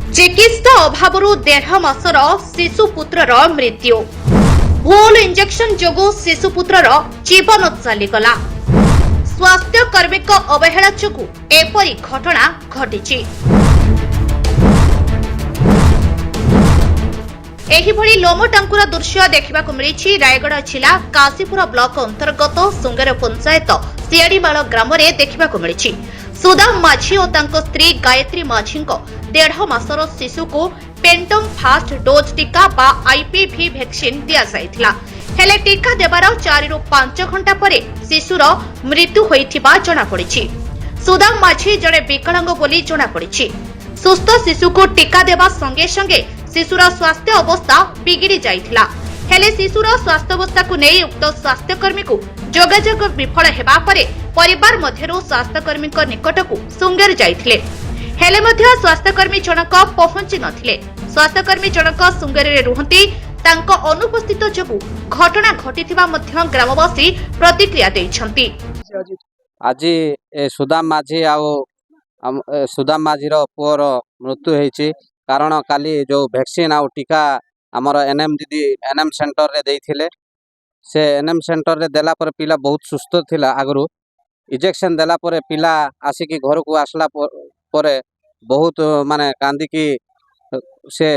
चिकित्सा अभाव 1.5 मासर शिशुपुत्र मृत्यु। भूल इंजेक्शन जोगु शिशुपुत्र जीवन चलीगला। स्वास्थ्य कर्मी अवहेला जोगु एपरी घटना घटी। एहिभଳି लोमटांकुर दृश्य देखा मिली रायगढ़ जिला काशीपुर ब्लॉक अंतर्गत सुंगेर पंचायत सियाड़ीमाल ग्राम में देखा मिली। सुदाम माझी और तांको स्त्री गायत्री माझी 1.5 मासर शिशु को पेंटम फास्ट डोज टीका बा आईपीवी वैक्सीन दिया जायथिला। हेले टीका देबार 4 रु 5 घंटा परे शिशुर मृत्यु होइथिबा जणा पड़िछि। सुदाम माझी जड़े विकलांग बोली जणा पड़िछि। सुस्थ शिशु को टीका देबा संगे संगे शिशुर स्वास्थ्य अवस्था बिगिड़ी जाइथिला। हेले शिशुर स्वास्थ्य अवस्था को नहीं उक्त स्वास्थ्यकर्मी को जोगाजोग विफल हेबा परे परिवार मध्यरु स्वास्थ्यकर्मी निकट को सुंगेर जाइथिले। हेले मध्य स्वास्थ्यकर्मी जनक पहुंची नथिले। स्वास्थ्यकर्मी जनक सुंगेर रे रुहंती तांको अनुपस्थित जोगु घटना घटिथिबा मध्य ग्रामवासी प्रतिक्रिया दैछंती। आज सुदाम माझी सुदाम माझीर पुअर मृत्यु होईछि। कारण काली जो वैक्सीन आउ टीका आमर एनएम दीदी एनएम सेंटर रे देइथिले। से एनएम सेंटर रे देला पर पिला बहुत सुस्थ थिला। आगरु इंजेक्शन देला पर पिला आसिकी घर को आसला परे बहुत माने कांदी की से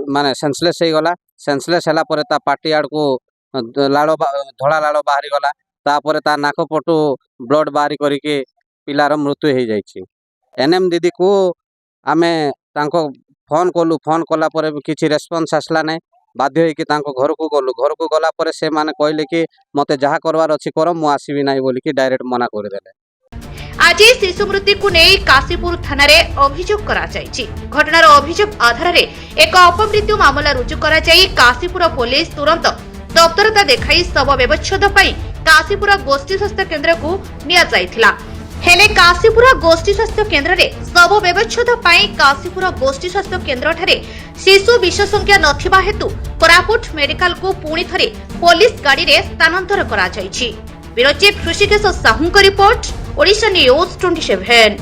माने सेंसलेस हो गला। सेंसलेस होला परे ता पाटी आड़ को लाड़ो धड़ा लाड़ो बाहरी गला। तापर ता नाक पटु ब्लड बाहरी करिके पिलार मृत्यु हो जाइछि। एनएम दीदी को आमे तांको फोन कलु। फोन कला परे किछि रेस्पॉन्स आसला नै। बाध्य होइके तांको घर को गलु। घर को गला परे से माने कहले कि मते जहा करवार अछि कर मु आसीबी नै बोली कि डायरेक्ट मना कर देले। आज शिशु मृत्यु को नहीं काशीपुर थाना रे अभियोग करा जायछि। घटनार अभियोग आधार रे एक अपमृत्यु मामला रुजु करा जाई काशीपुर पुलिस तुरंत तत्परता देखाई शव व्यवच्छेद पई काशीपुर गोष्ठी स्वास्थ्य केंद्र को निया जायथिला। हेले काशीपुर गोष्ठी स्वास्थ्य केंद्र रे शव व्यवच्छेद पई काशीपुर गोष्ठी स्वास्थ्य केंद्र ठारे शिशु विशेषज्ञ नथिबा हेतु कोरापुट मेडिकल को पुणी थरे पुलिस गाड़ी रे स्थानांतर करा जायछि। ब्यूरो चीफ ऋषिकेश साहू का रिपोर्ट, ओडिशा न्यूज 27।